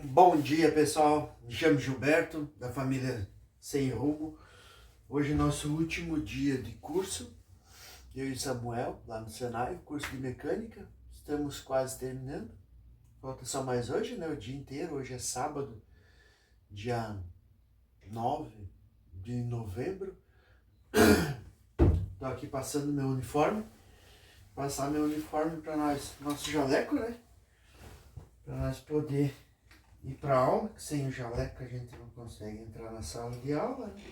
Bom dia, pessoal. Me chamo Gilberto, da família Sem Rumo. Hoje é nosso último dia de curso. Eu e Samuel, lá no Senai, curso de mecânica. Estamos quase terminando. Falta só mais hoje, né? O dia inteiro. Hoje é sábado, dia 9 de novembro. Tô aqui passando meu uniforme. Passar meu uniforme para nós, nosso jaleco, né? Para nós poder ir para aula, que sem o jaleco a gente não consegue entrar na sala de aula, né?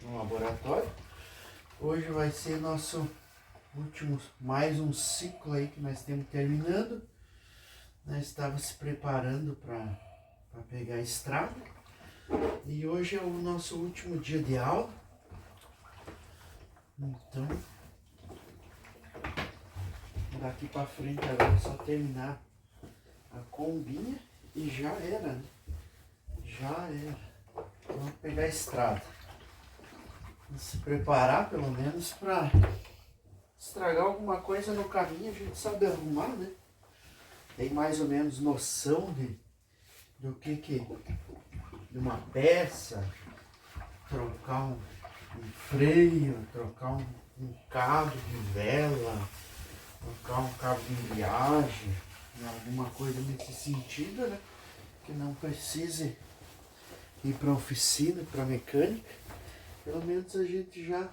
No laboratório. Hoje vai ser nosso último, mais um ciclo aí que nós temos terminando. Nós estávamos se preparando para pegar a estrada. E hoje é o nosso último dia de aula. Então, daqui para frente agora é só terminar a combinha e já era, né? Já era. Vamos pegar a estrada. Vamos se preparar pelo menos para estragar alguma coisa no caminho, a gente sabe arrumar, né? Tem mais ou menos noção do que de uma peça, trocar um freio, trocar um cabo de vela, trocar um cabo de embreagem, alguma coisa nesse sentido, né? Que não precise ir para oficina, para mecânica. Pelo menos a gente já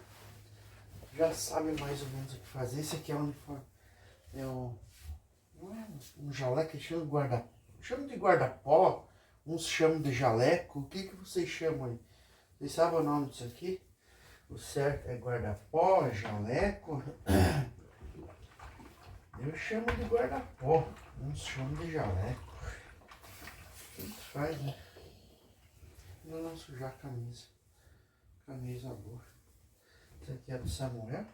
sabe mais ou menos o que fazer. Esse aqui é um uniforme, não é um jaleco, que chama de guarda-pó. Chama de guarda-pó, uns chamam de jaleco. O que vocês chamam aí? Vocês sabem o nome disso aqui? O certo é guarda-pó, jaleco. Eu chamo de guarda-pó, uns chamam de jaleco. Tanto faz, né? Ainda não sujar a camisa. Camisa boa. Esse aqui é do Samuel.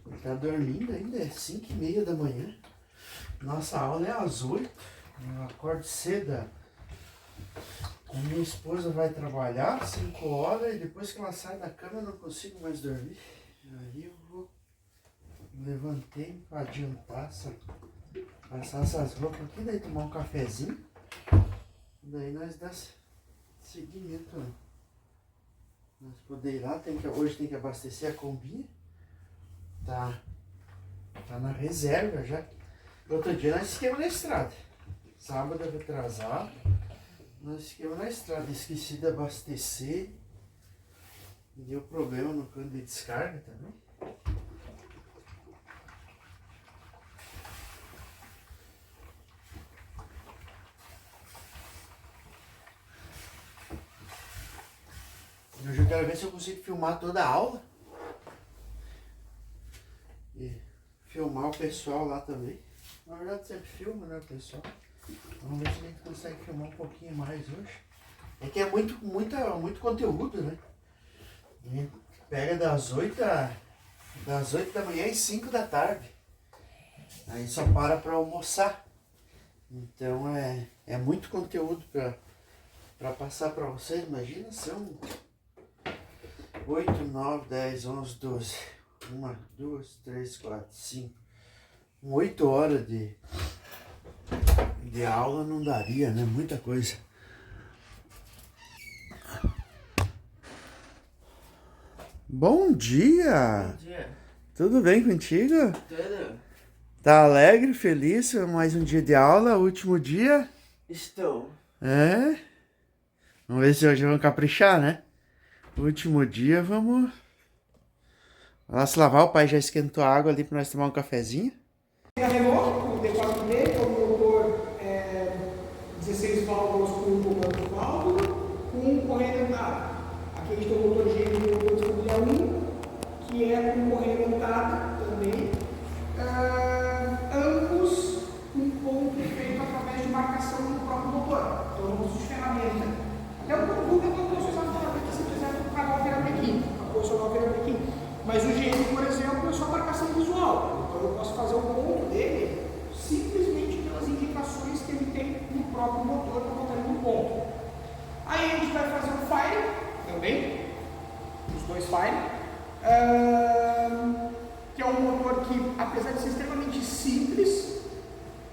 Ele tá dormindo ainda, é 5h30 da manhã. Nossa aula é às 8. Eu acordo cedo. A minha esposa vai trabalhar 5 horas e depois que ela sai da cama eu não consigo mais dormir. Aí eu vou levantei para adiantar passar essas roupas aqui, daí tomar um cafezinho. Daí nós dá seguimento, né? Nós poder ir lá, hoje tem que abastecer a combinha. Tá na reserva já. Outro dia nós esquecemos na estrada. Sábado atrasado, nós esquecemos na estrada. Esqueci de abastecer. Deu problema no cano de descarga também. Hoje eu quero ver se eu consigo filmar toda a aula. E filmar o pessoal lá também. Na verdade sempre filma, né, o pessoal. Vamos ver se a gente consegue filmar um pouquinho mais hoje. É que é muito conteúdo, né? A gente pega das 8 da manhã às 5 da tarde. Aí só para almoçar. Então é muito conteúdo para passar para vocês. Imagina, são 8, 9, 10, 11, 12. 1, 2, 3, 4, 5. 8 horas de aula não daria, né? Muita coisa. Bom dia! Bom dia. Tudo bem contigo? Tudo? Tá alegre, feliz? Mais um dia de aula, último dia? Estou. É? Vamos ver se hoje vamos caprichar, né? Último dia, vamos lá se lavar. O pai já esquentou a água ali para nós tomar um cafezinho. A Renault, com o D4D, com o motor 16 válvulas com um comando válvula, com correia dentada. Aqui a gente tem o motor gêmeo do motor de família 1, que é com correia dentada também. Ambos com ponto feito através de marcação do próprio motor. Então não uso de ferramenta. Até o ponto é para posicionar a ferramenta se quiser pagar o veranequim, para posicionar o veranequim. Mas o GM, por exemplo, é só marcação visual. Então eu posso fazer o ponto dele simplesmente pelas indicações que ele tem no próprio motor para botar ele no ponto. Aí a gente vai fazer o fire também, os dois fire, que é um motor que, apesar de ser extremamente simples,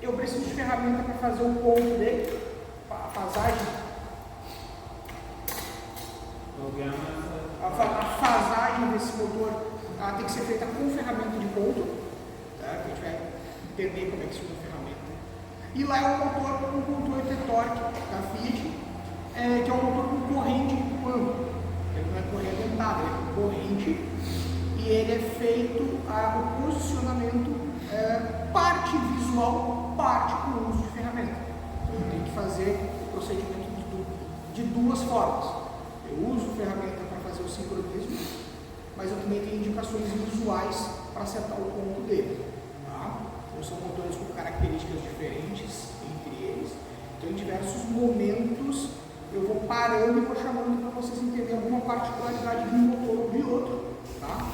eu preciso de ferramenta para fazer o ponto dele, para fasagem. A fasagem desse motor tem que ser feita com ferramenta de ponto, tá? Que a gente vai entender como é que se usa a ferramenta. E lá é um motor com controle de torque da Fiat, que é um motor com corrente ampla. Ele não é correia dentada, ele é corrente e ele é feito o posicionamento parte visual, parte com o uso de ferramenta. Eu tenho que fazer o procedimento de duas formas. Eu uso ferramenta para fazer o sincronismo, mas eu também tenho indicações visuais para acertar o ponto dele. Tá? Então são motores com características diferentes entre eles. Então em diversos momentos eu vou parando e vou chamando para vocês entenderem alguma particularidade de um motor ou de outro. Tá?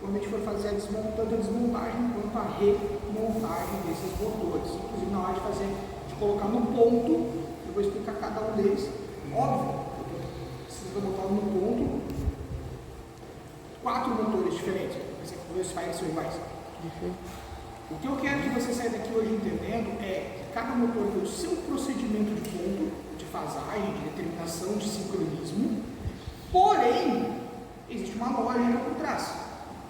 Quando a gente for fazer tanto a desmontagem quanto a remontagem desses motores. Inclusive na hora de colocar no ponto, eu vou explicar cada um deles. Óbvio, eu vou botar no ponto 4 motores diferentes. Dois files são iguais. O que eu quero que você saia daqui hoje entendendo é que cada motor tem o seu procedimento de ponto, de fasagem, de determinação, de sincronismo. Porém, existe uma lógica por trás.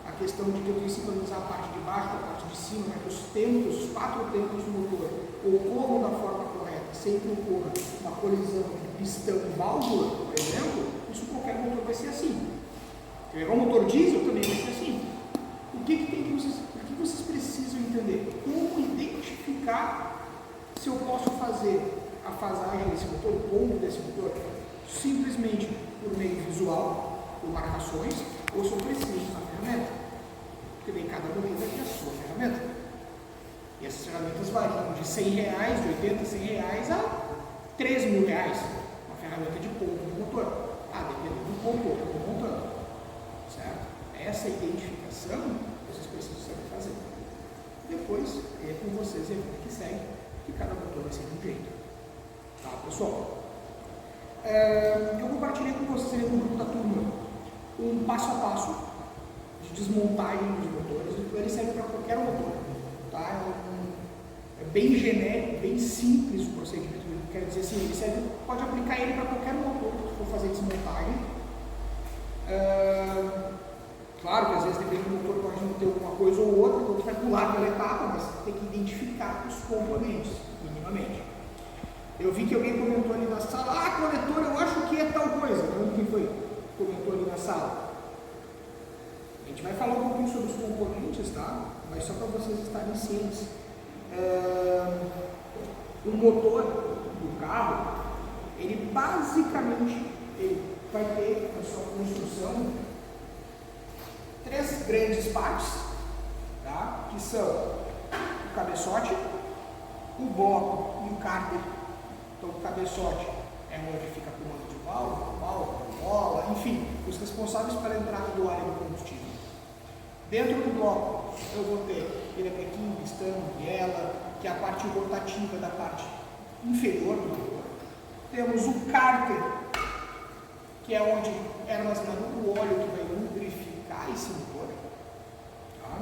A questão de que eu tenho que sincronizar a parte de baixo com a parte de cima, para que os tempos, os 4 tempos do motor ocorram da forma correta, sem que ocorra uma colisão entre pistão e válvula, por exemplo, isso qualquer motor vai ser assim. Se pegar um motor diesel também vai ser assim. O que vocês precisam entender? Como identificar se eu posso fazer a fasagem desse motor, o ponto desse motor, simplesmente por meio visual, por marcações, ou se eu preciso da ferramenta. Porque daí cada motor vai ter a sua ferramenta. E essas ferramentas variam de R$100, de 80, R$100 a R$3.000. Uma ferramenta de ponto do motor. Dependendo do ponto que eu estou montando. Certo? Essa identificação vocês precisam saber fazer. Depois é com vocês a vida que segue, que cada motor vai ser de um jeito. Tá, pessoal? Eu compartilhei com vocês ali no grupo da turma um passo a passo de desmontagem dos motores. Ele serve para qualquer motor. Tá? É bem genérico, bem simples o procedimento. Quer dizer assim, ele serve, pode aplicar ele para qualquer motor que for fazer desmontagem. Claro que às vezes depende do motor, pode não ter alguma coisa ou outra, então você vai pular pela etapa, mas tem que identificar os componentes, minimamente. Eu vi que alguém comentou ali na sala, coletor, eu acho que é tal coisa. Não lembro quem foi que comentou ali na sala. A gente vai falar um pouquinho sobre os componentes, tá? Mas só para vocês estarem cientes. O motor do carro, ele basicamente vai ter na sua construção 3 grandes partes, tá? Que são o cabeçote, o bloco e o cárter. Então o cabeçote é onde fica a comando de válvula, bola, enfim, os responsáveis pela entrada do ar e do combustível. Dentro do bloco eu vou ter pirepequim, pistão, biela, que é a parte rotativa da parte inferior do motor. Temos o cárter, que é onde é armazenado o óleo que vai lubrificar esse motor. Tá?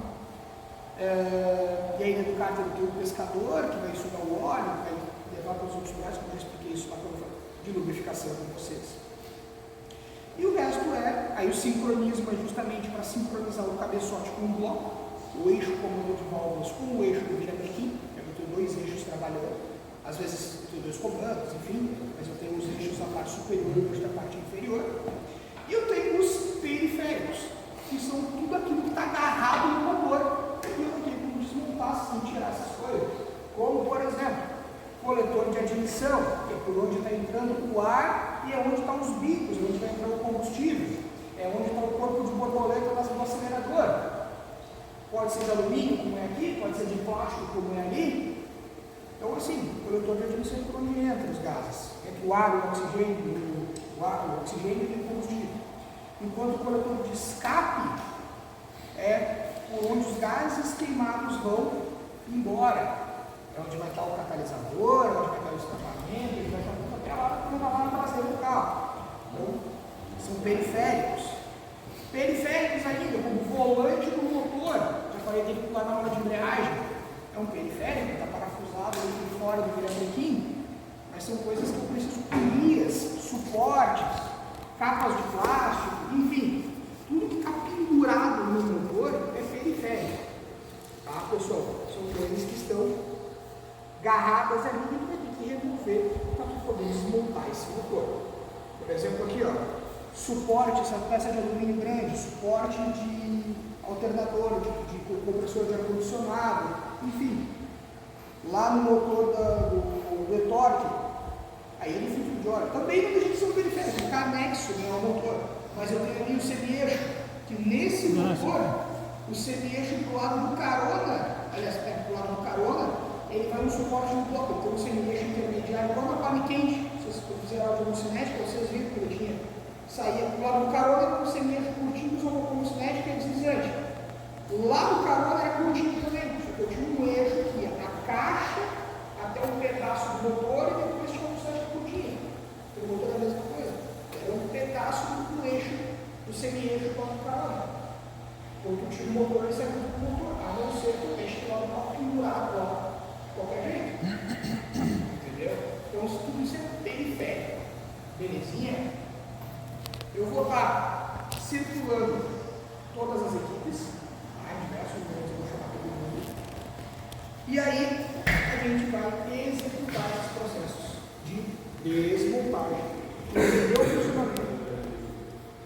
E aí dentro do cárter tem o pescador, que vai sugar o óleo, que vai levar para os outros lugares, como eu já expliquei isso lá de lubrificação com vocês. E o resto aí o sincronismo é justamente para sincronizar o cabeçote com o bloco, o eixo comando de válvulas com o eixo do viramequim. Eu tenho 2 eixos trabalhando, às vezes eu tenho 2 comandos, enfim, mas eu tenho os eixos da parte superior e o eixo da parte inferior. E eu tenho os periféricos, que são tudo aquilo que está agarrado no motor, e eu não tenho como desmontar sem tirar essas coisas. Como, por exemplo, coletor de admissão, que é por onde está entrando o ar e é onde estão os bicos, onde vai entrar o combustível, é onde está o corpo de borboleta do acelerador. Pode ser de alumínio, como é aqui, pode ser de plástico, como é ali. Então, assim, o coletor de admissão é por onde entra os gases, entre o ar, o oxigênio e o combustível. Enquanto o coletor de escape é por onde os gases queimados vão embora. É onde vai estar o catalisador, é onde vai estar o escapamento, ele vai estar tudo até lá na traseira do carro. Então, são periféricos. Periféricos ainda, como o volante do motor, já falei que pular na hora de embreagem, é um periférico, está parafusado ali por fora do viramequim, mas são coisas que eu preciso polias, suportes, capas de plástico, enfim, tudo que está pendurado no motor é periférico. Tá, pessoal? São coisas que estão garradas ali e vai ter que remover para poder desmontar esse motor. Por exemplo, aqui, ó, suporte, essa peça de alumínio grande, suporte de alternador, de compressor de ar-condicionado, enfim. Lá no motor do e-torque, aí ele filtro de óleo. Também não deixa de ser um periférico, fica anexo, né, ao motor. Mas eu tenho ali o semi-eixo, que nesse motor, o semi-eixo do lado do carona, aliás, do lado do carona, ele vai no suporte do bloco, então o semi-eixo intermediário, igual na pane quente. Se vocês fizeram a cinética, vocês viram que ele tinha. Saía do lado do carona com o semi-eixo curtinho, só com cinética e deslizante. Lá do carona era curtinho também, só que eu tinha um eixo que ia da caixa até um pedaço do motor e depois tinha um cinética curtinho. O motor era a mesma coisa. Era um pedaço do eixo, do semi-eixo do lado do carona. Quando tira o motor, ele serve do motor, a não ser que o eixo lá está pendurado lá, de qualquer jeito. Entendeu? Então, tudo isso é periférico. Belezinha? Eu vou estar circulando todas as equipes, em diversos momentos eu vou chamar todo mundo, e aí a gente vai executar esses processos de desmontagem, entender o funcionamento.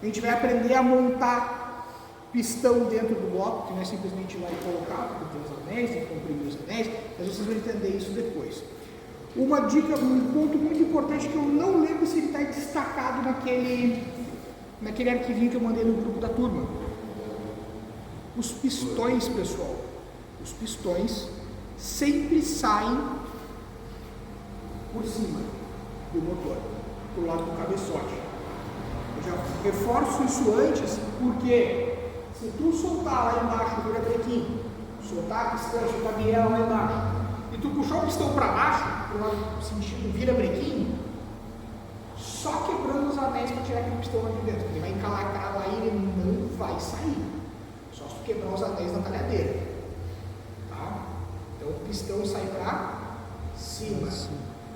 A gente vai aprender a montar pistão dentro do bloco, que não é simplesmente ir lá e colocar, porque tem os anéis, tem que comprimir os anéis, mas vocês vão entender isso depois. Uma dica, um ponto muito importante que eu não lembro se ele está destacado naquele arquivinho que eu mandei no grupo da turma. Os pistões, pessoal, os pistões sempre saem por cima do motor, do lado do cabeçote. Eu já reforço isso antes, porque se tu soltar lá embaixo o virabrequim, soltar a pistão, soltar a biela lá embaixo, e tu puxar o pistão para baixo, no sentido virabrequim, só quebrando os anéis para tirar aquele pistão lá de dentro. Ele vai encalacrar lá e ele não vai sair. Só se tu quebrar os anéis na talhadeira. Tá? Então o pistão sai para cima.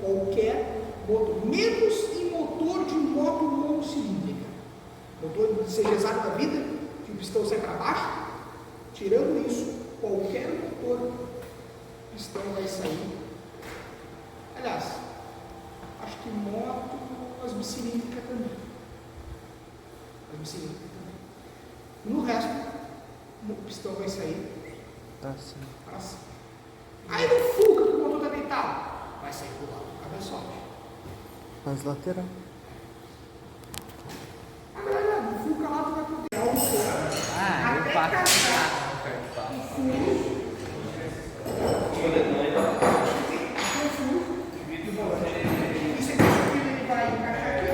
Qualquer motor, menos em motor de moto monocilíndrica. Motor de CG da vida, que o pistão sai para baixo. Tirando isso, qualquer motor, o pistão vai sair. Aliás, acho que moto, as bicilíndricas também. No resto, o pistão vai sair para cima. Aí no Fuca, que o motor está deitado, vai sair para o lado do cabeçote. Mas lateral. Agora, no Fuca lá, tu vai poder o som até casar o furo. Isso aqui ele vai encaixar aqui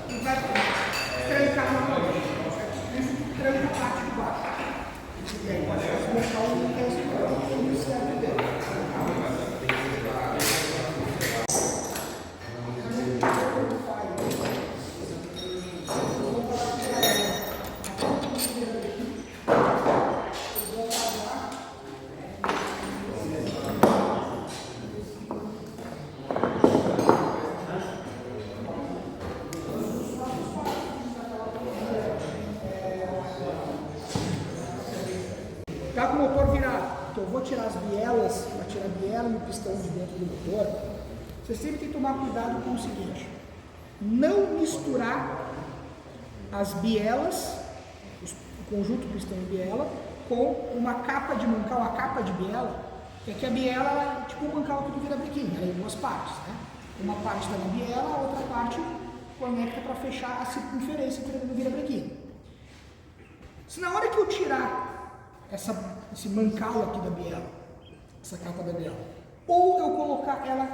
e vai trancar novamente. Isso tranca a parte de baixo. E aí nós vamos montar um teste certo dele. Tá com o motor virado, então eu vou tirar as bielas, para tirar a biela e o pistão de dentro do motor. Você sempre tem que tomar cuidado com o seguinte: não misturar as bielas, o conjunto pistão e biela, com uma capa de mancal, a capa de biela, que aqui a biela é tipo um mancal aqui do virabrequim, ela é em duas partes, né? Uma parte está na biela, a outra parte conecta para fechar a circunferência do virabrequim. Se na hora que eu tirar esse mancal aqui da biela, essa capa da biela, ou eu colocar ela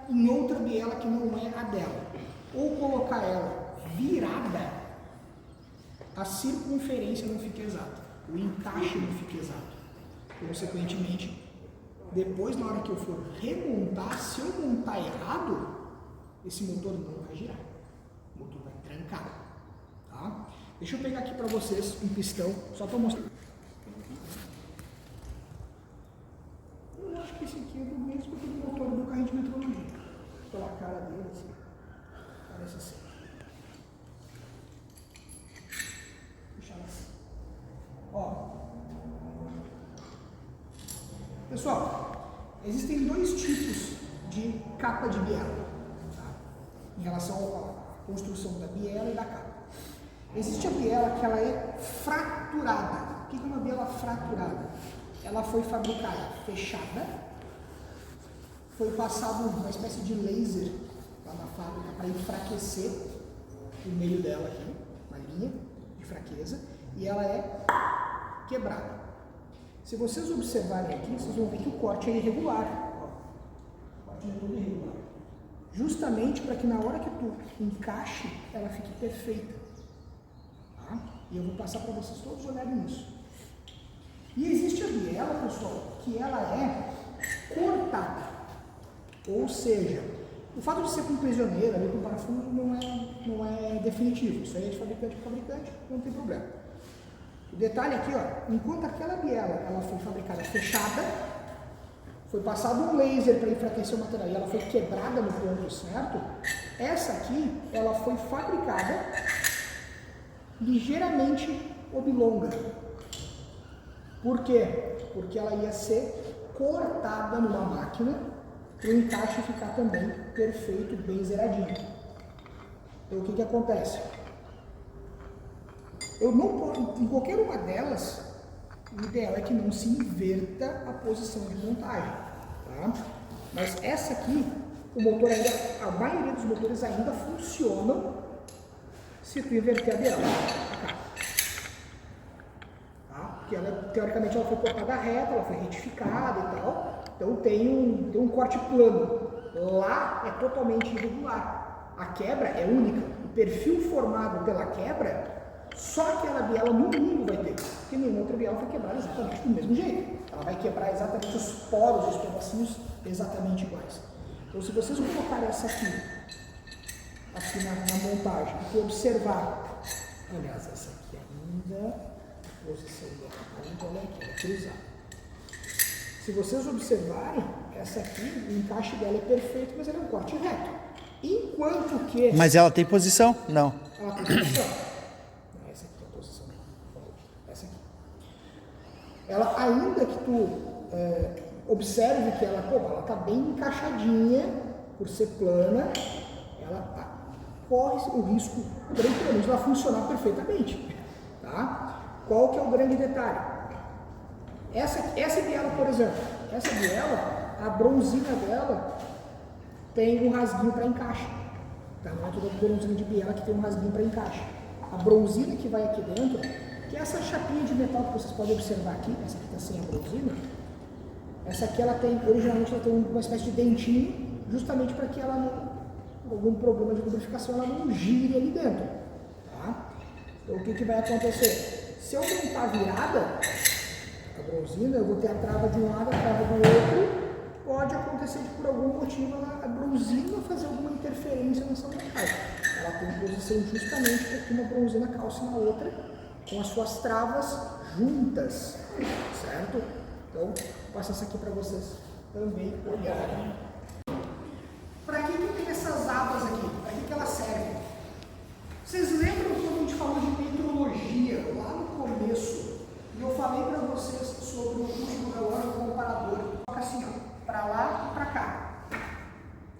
em outra biela que não é a dela, ou colocar ela virada, a circunferência não fica exata, o encaixe não fica exato. Consequentemente, depois na hora que eu for remontar, se eu montar errado, esse motor não vai girar, o motor vai trancar. Tá? Deixa eu pegar aqui para vocês um pistão, só para mostrar. Eu acho que esse aqui é do mesmo do motor do carrinho de metrologia. a cara dele assim. Parece assim. Deixa ela assim. Ó. Pessoal, existem dois tipos de capa de biela, tá? Em relação à construção da biela e da capa. Existe a biela que ela é fraturada. O que é uma biela fraturada? Ela foi fabricada fechada, foi passado uma espécie de laser lá na fábrica para enfraquecer o meio dela aqui, uma linha de fraqueza, e ela é quebrada. Se vocês observarem aqui, vocês vão ver que o corte é irregular. Ó, o corte é todo irregular. Justamente para que na hora que tu encaixe, ela fique perfeita. Tá? E eu vou passar para vocês todos olharem nisso. E existe a biela, pessoal, que ela é cortada. Ou seja, o fato de ser com prisioneira, ali com parafuso, não é definitivo. Isso aí é de fabricante para fabricante, não tem problema. O detalhe aqui, ó, enquanto aquela biela ela foi fabricada fechada, foi passado um laser para enfraquecer o material e ela foi quebrada no ponto certo, essa aqui ela foi fabricada ligeiramente oblonga. Por quê? Porque ela ia ser cortada numa máquina para o encaixe ficar também perfeito, bem zeradinho. Então o que acontece? Eu não posso, em qualquer uma delas, o ideal é que não se inverta a posição de montagem, tá? Mas essa aqui, o motor ainda, a maioria dos motores ainda funcionam se tu inverter a biela. Porque ela, teoricamente ela foi cortada reta, ela foi retificada e tal, então tem um corte plano. Lá é totalmente irregular. A quebra é única. O perfil formado pela quebra, só aquela biela no mundo vai ter, porque nenhuma outra biela foi quebrada exatamente do mesmo jeito. Ela vai quebrar exatamente os poros, os pedacinhos exatamente iguais. Então se vocês colocarem essa aqui na montagem, e observar, aliás, essa aqui ainda, a posição dela ainda ela é cruzada. Se vocês observarem, essa aqui, o encaixe dela é perfeito, mas ela é um corte reto. Enquanto que... Mas ela tem posição? Não. Ela tem posição. Essa aqui é a posição. Essa aqui. Ela, ainda que tu observe que ela está bem encaixadinha, por ser plana, ela corre o risco tranquilamente de ela funcionar perfeitamente. Tá? Qual que é o grande detalhe? Essa biela, por exemplo, essa biela, a bronzina dela tem um rasguinho para encaixe. Tá? Não é toda bronzina de biela que tem um rasguinho para encaixe. A bronzina que vai aqui dentro, que é essa chapinha de metal que vocês podem observar aqui, essa aqui está sem a bronzina, essa aqui ela tem, originalmente ela tem uma espécie de dentinho, justamente para que ela não, por algum problema de lubrificação, ela não gire ali dentro. Tá? Então o que vai acontecer? Se eu montar virada, a bronzina, eu vou ter a trava de um lado, a trava do outro, pode acontecer de por algum motivo a bronzina fazer alguma interferência nessa montagem. Ela tem posição justamente para que uma bronzina calce na outra, com as suas travas juntas, certo? Então, vou passar isso aqui para vocês também olharem. Para que tem essas abas aqui? Para que elas servem? Vocês lembram quando a gente falou de metrologia lá no começo? E eu falei para vocês sobre o uso do relógio comparador. Toca assim, para lá e para cá.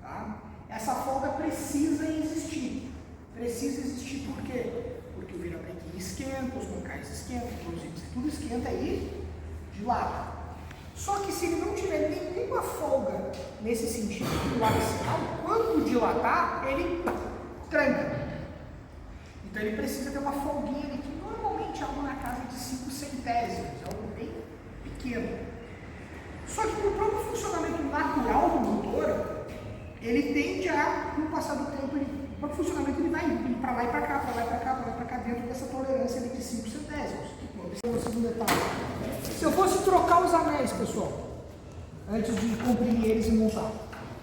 Tá? Essa folga precisa existir. Precisa existir por quê? Porque o virabrequim esquenta, os bancais esquentam, tudo esquenta aí de lado. Só que se ele não tiver nenhuma folga nesse sentido do axial, quando dilatar, ele tranca. Então ele precisa ter uma folguinha ali, que normalmente é algo na casa de 5 centésimos, algo bem pequeno. Só que no próprio funcionamento natural do motor, ele tende a, com o passar do tempo, o próprio funcionamento ele vai indo para lá e para cá, para lá e para cá, para lá e para cá, dentro dessa tolerância ali de 5 centésimos. Um detalhe. Se eu fosse trocar os anéis, pessoal, antes de comprimir eles e montar,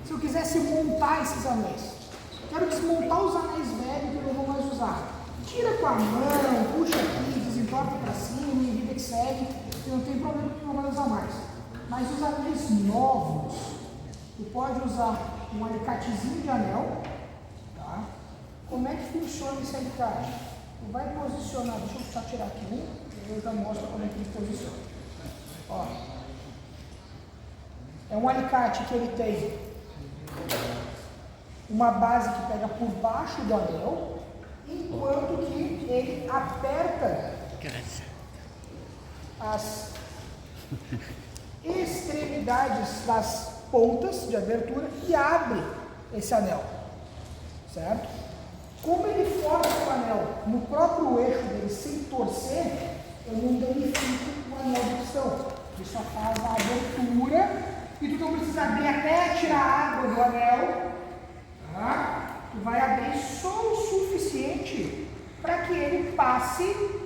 se eu quisesse montar esses anéis, quero desmontar os anéis velhos que eu não vou mais usar. Tira com a mão, puxa aqui, desentorta para cima, e vida que segue, você não tem problema que não vai usar mais. Mas os anéis novos, Tu pode usar um alicatezinho de anel, tá? Como é que funciona esse alicate? Tu vai posicionar, deixa eu só tirar aqui um, e eu já mostro como é que ele posiciona. Ó, é um alicate que ele tem uma base que pega por baixo do anel, enquanto que ele aperta as extremidades das pontas de abertura e abre esse anel, certo? Como ele força o anel no próprio eixo dele sem torcer, eu não danifico o anel de pistão. Ele só faz a abertura e tu não precisa abrir até tirar a água do anel, tá? Tu vai abrir só o suficiente para que ele passe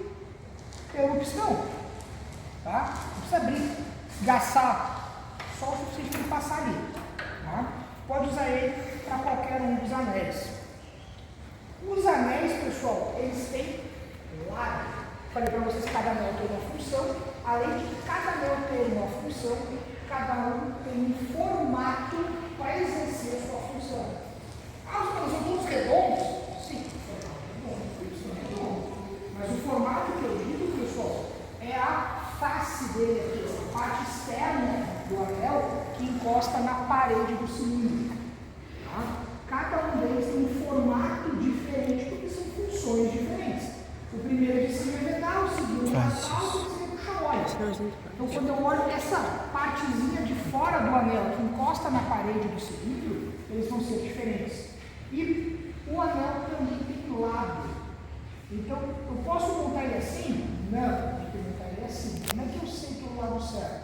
pelo pistão, tá? Não precisa abrir, gastar, só o suficiente para ele passar ali, tá? Pode usar ele para qualquer um dos anéis. Os anéis, pessoal, eles têm lado. Falei para vocês que cada anel tem uma função, além de cada anel ter uma função, cada um tem um formato para exercer a sua função. Ah, os são todos redondos? Sim, eles são redondos. Mas o formato que eu digo, pessoal, é a face dele aqui, a parte externa do anel que encosta na parede do cilindro. Tá? Cada um deles tem um formato diferente porque são funções diferentes. O primeiro é de cima é vedar, o segundo é nasal, o terceiro é puxar óleo. Então, quando eu olho essa partezinha de fora do anel que encosta na parede do cilindro, eles vão ser diferentes. E o anel também tem lado. Então, eu posso montar ele assim? Não, eu tenho que montar ele assim. Como é que eu sei que é o lado certo?